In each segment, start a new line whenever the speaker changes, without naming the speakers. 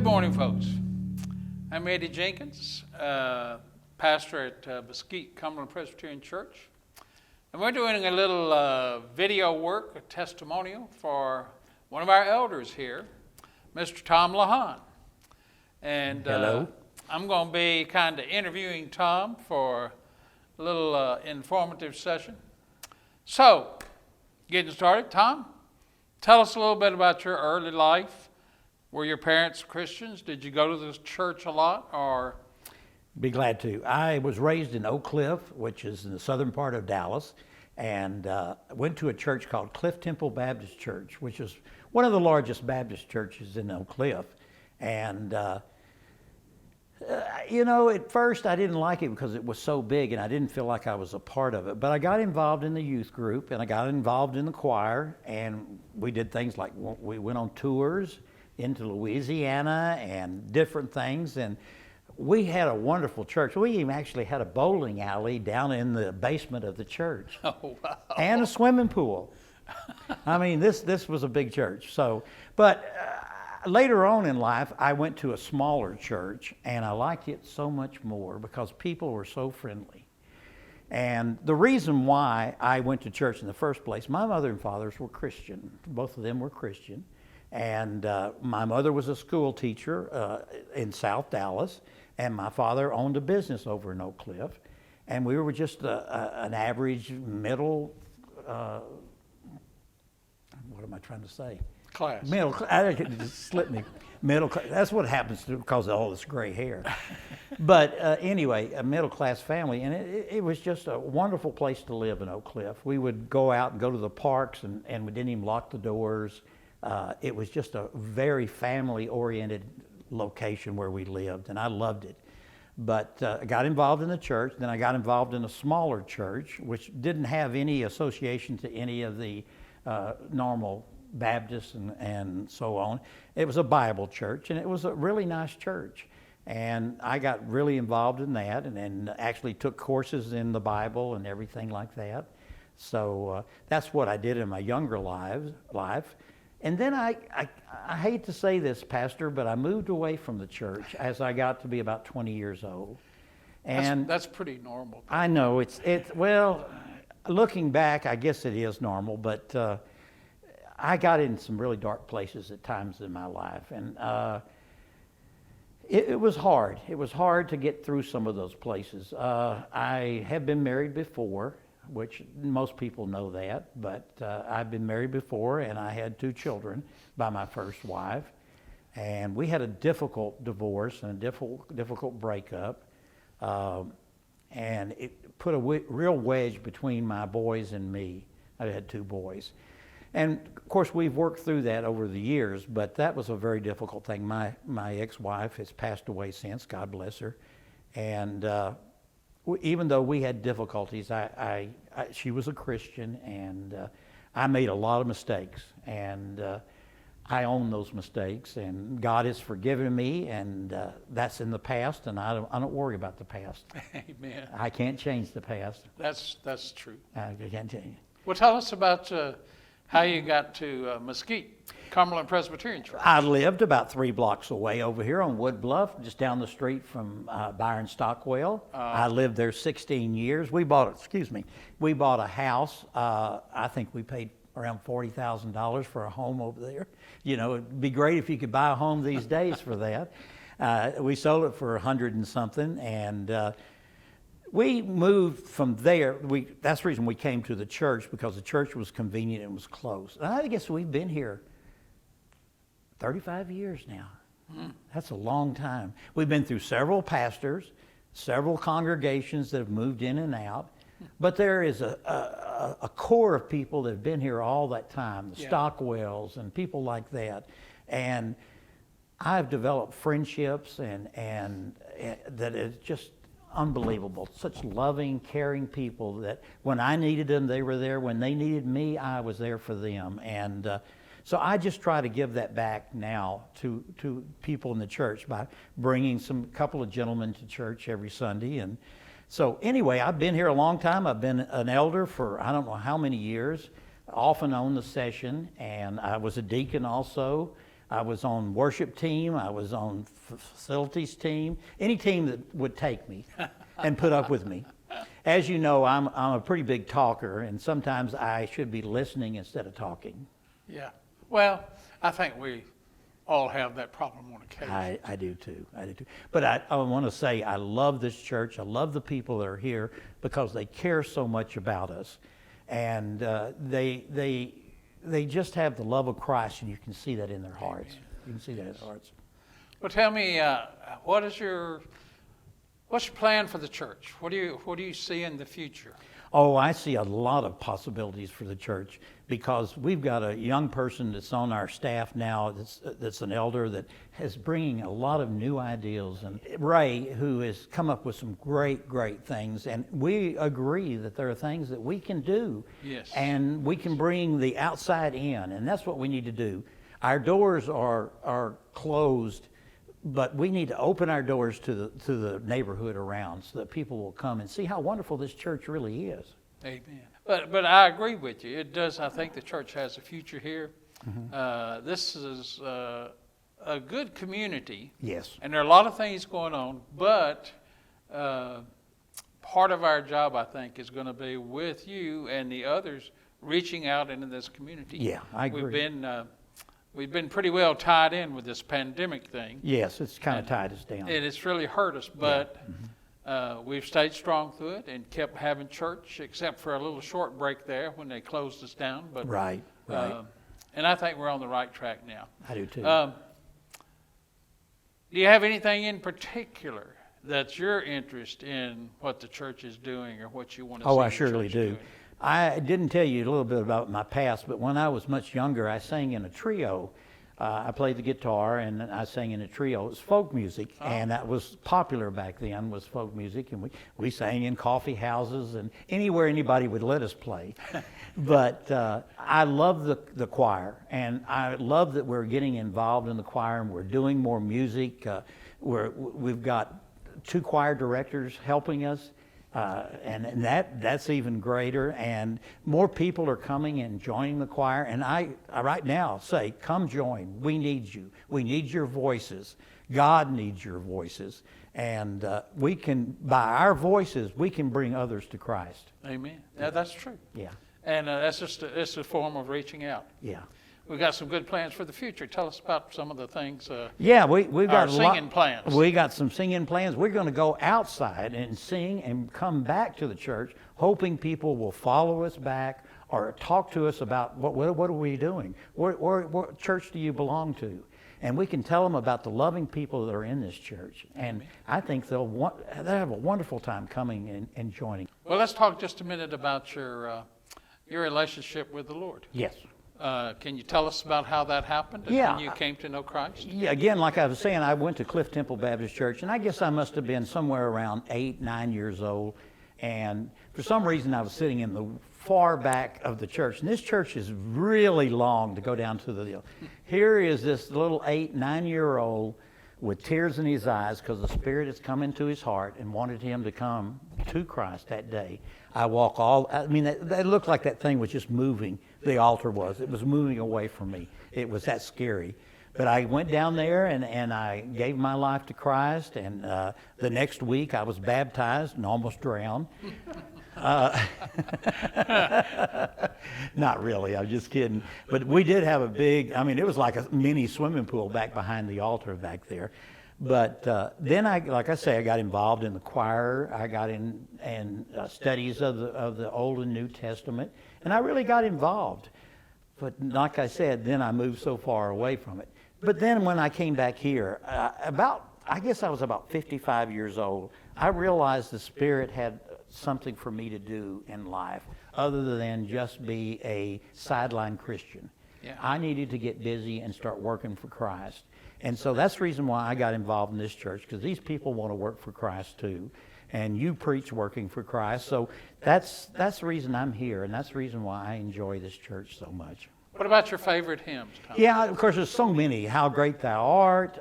Good morning, folks. I'm Eddie Jenkins, pastor at Mesquite, Cumberland Presbyterian Church. And we're doing a little video work, a testimonial for one of our elders here, Mr. Tom Lawhon. And
Hello.
I'm going to be kind of interviewing Tom for a little informative session. So, getting started, Tom, tell us a little bit about your early life. Were your parents Christians? Did you go to this church a lot, or?
Be glad to. I was raised in Oak Cliff, which is in the southern part of Dallas, and went to a church called Cliff Temple Baptist Church, which is one of the largest Baptist churches in Oak Cliff. And, at first I didn't like it because it was so big and I didn't feel like I was a part of it. But I got involved in the youth group and I got involved in the choir, and we did things like we went on tours into Louisiana and different things, and we had a wonderful church. We even actually had a bowling alley down in the basement of the church.
Oh, wow.
And a swimming pool. I mean, this was a big church. But later on in life, I went to a smaller church, and I liked it so much more because people were so friendly. And the reason why I went to church in the first place, my mother and fathers were Christian. Both of them were Christian. And my mother was a school teacher in South Dallas, and my father owned a business over in Oak Cliff. And we were just an average middle, what am I trying to say?
Class.
Middle class. It just slipped me. Middle class. That's what happens because of all this gray hair. But anyway, a middle class family, and it was just a wonderful place to live in Oak Cliff. We would go out and go to the parks, and we didn't even lock the doors. It was just a very family-oriented location where we lived, and I loved it. But I got involved in the church. Then I got involved in a smaller church, which didn't have any association to any of the normal Baptists and so on. It was a Bible church, and it was a really nice church. And I got really involved in that, and actually took courses in the Bible and everything like that. So that's what I did in my younger life. And then I hate to say this, Pastor, but I moved away from the church as I got to be about 20 years old. And
That's pretty normal.
I know well, looking back, I guess it is normal, but I got in some really dark places at times in my life, and it was hard. It was hard to get through some of those places. I have been married before, which most people know that, but I've been married before, and I had 2 children by my first wife, and we had a difficult divorce and a difficult breakup, and it put a real wedge between my boys and me. I had 2 boys, and of course we've worked through that over the years, but that was a very difficult thing. My ex-wife has passed away since, God bless her, and even though we had difficulties, she was a Christian, and I made a lot of mistakes, and I own those mistakes, and God has forgiven me, and that's in the past, and I don't worry about the past.
Amen.
I can't change the past.
That's true.
I can't change it.
Well, tell us about how you got to Mesquite, Cumberland Presbyterian Church.
I lived about 3 blocks away over here on Wood Bluff, just down the street from Byron Stockwell. I lived there 16 years. We bought a house. I think we paid around $40,000 for a home over there. You know, it'd be great if you could buy a home these days for that. We sold it for 100 and something, and we moved from there. That's the reason we came to the church, because the church was convenient and was close. And I guess we've been here 35 years now. That's a long time. We've been through several pastors, several congregations that have moved in and out, but there is a core of people that have been here all that time, the Stockwells and people like that. And I've developed friendships and that is just unbelievable. Such loving, caring people that when I needed them, they were there. When they needed me, I was there for them. And so I just try to give that back now to people in the church by bringing couple of gentlemen to church every Sunday. And so anyway, I've been here a long time. I've been an elder for I don't know how many years, off and on the session, and I was a deacon also. I was on worship team. I was on facilities team. Any team that would take me and put up with me. As you know, I'm a pretty big talker, and sometimes I should be listening instead of talking.
Yeah. Well, I think we all have that problem on occasion.
I do too. I do too. But I want to say I love this church. I love the people that are here because they care so much about us, and they just have the love of Christ, and you can see that in their hearts.
Amen.
You can see that in their hearts.
Well, tell me, what's your plan for the church? What do you see in the future?
Oh, I see a lot of possibilities for the church because we've got a young person that's on our staff now that's an elder that is bringing a lot of new ideas. And Ray, who has come up with some great things, and we agree that there are things that we can do.
Yes.
And we can bring the outside in, and that's what we need to do. Our doors are closed, but we need to open our doors to the neighborhood around so that people will come and see how wonderful this church really is.
Amen. But I agree with you. It does. I think the church has a future here. Mm-hmm. This is a good community.
Yes.
And there are a lot of things going on, but part of our job, I think, is going to be with you and the others reaching out into this community.
Yeah, I agree.
We've been pretty well tied in with this pandemic thing.
Yes, it's kind of tied us down.
And it's really hurt us, but we've stayed strong through it and kept having church, except for a little short break there when they closed us down. But
Right.
And I think we're on the right track now.
I do too.
Do you have anything in particular that's your interest in what the church is doing or what you want to see?
Oh, I
the
surely
church
do.
doing?
I didn't tell you a little bit about my past, but when I was much younger, I sang in a trio. I played the guitar and I sang in a trio. It was folk music, and that was popular back then, was folk music, and we sang in coffee houses and anywhere anybody would let us play. But I love the choir, and I love that we're getting involved in the choir and we're doing more music. We've got 2 choir directors helping us. And that's even greater, and more people are coming and joining the choir. And I right now say, come join. We need you. We need your voices. God needs your voices, and we can, by our voices, we can bring others to Christ.
Amen. Yeah, that's true.
Yeah.
And that's just it's a form of reaching out.
Yeah.
We've got some good plans for the future. Tell us about some of the things.
Yeah, we've got
singing plans.
We got some singing plans. We're going to go outside and sing and come back to the church, hoping people will follow us back or talk to us about what are we doing? What church do you belong to? And we can tell them about the loving people that are in this church. And I think they'll have a wonderful time coming and joining.
Well, let's talk just a minute about your relationship with the Lord.
Yes.
Can you tell us about how that happened and when you came to know Christ?
Yeah, again, like I was saying, I went to Cliff Temple Baptist Church, and I guess I must have been somewhere around 8, 9 years old. And for some reason, I was sitting in the far back of the church. And this church is really long to go down to the... Here is this little 8, 9-year-old with tears in his eyes because the Spirit has come into his heart and wanted him to come to Christ that day. I mean, that looked like that thing was just moving. The altar was. It was moving away from me. It was that scary. But I went down there and I gave my life to Christ. And the next week I was baptized and almost drowned. Not really. I'm just kidding. But we did have it was like a mini swimming pool back behind the altar back there. But then like I say, I got involved in the choir. I got in studies of the Old and New Testament, and I really got involved. But like I said, then I moved so far away from it. But then when I came back here, I guess I was about 55 years old, I realized the Spirit had something for me to do in life other than just be a sideline Christian.
Yeah.
I needed to get busy and start working for Christ. And so that's the reason why I got involved in this church, because these people want to work for Christ too. And you preach working for Christ. So that's the reason I'm here, and that's the reason why I enjoy this church so much.
What about your favorite hymns, Tom?
Yeah, of course, there's so many. How Great Thou Art.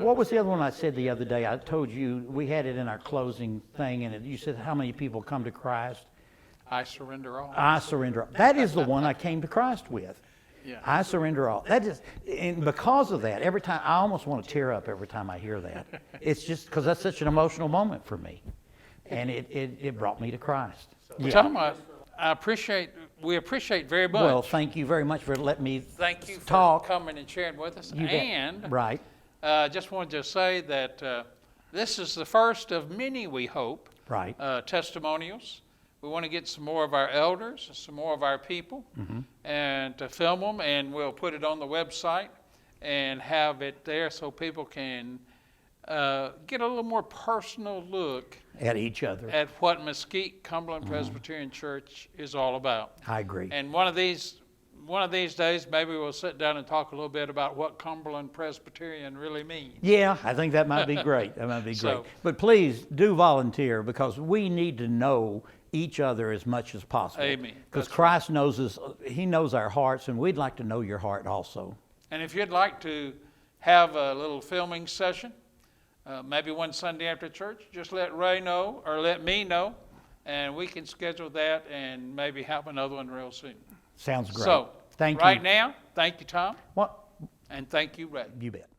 What was the other one I said the other day? I told you, we had it in our closing thing, and you said how many people come to Christ?
I Surrender All.
I Surrender All. That is the one I came to Christ with.
Yeah.
I surrender all. That just, and because of that, every time, I almost want to tear up every time I hear that. It's just because that's such an emotional moment for me. And it brought me to Christ.
Well, Tom, we appreciate very much.
Well, thank you very much for letting me
Thank you for
talk.
coming and sharing with us.
You bet.
And
Right,
just wanted to say that this is the first of many, we hope,
right.
testimonials. We want to get some more of our elders, some more of our people, and to film them, and we'll put it on the website and have it there so people can get a little more personal look
At each other.
at what Mesquite Cumberland Presbyterian Church is all about.
I agree.
And one of these days, maybe we'll sit down and talk a little bit about what Cumberland Presbyterian really means.
Yeah, I think that might be great. That might be
So-
great. But please do volunteer because we need to know each other as much as possible.
Amen.
Because
That's
Christ knows us, He knows our hearts, and we'd like to know your heart also.
And if you'd like to have a little filming session, maybe one Sunday after church, just let Ray know or let me know, and we can schedule that and maybe have another one real soon.
Sounds great.
So,
Thank
right
you.
now, thank you, Tom,
What?
and thank you, Ray.
You bet.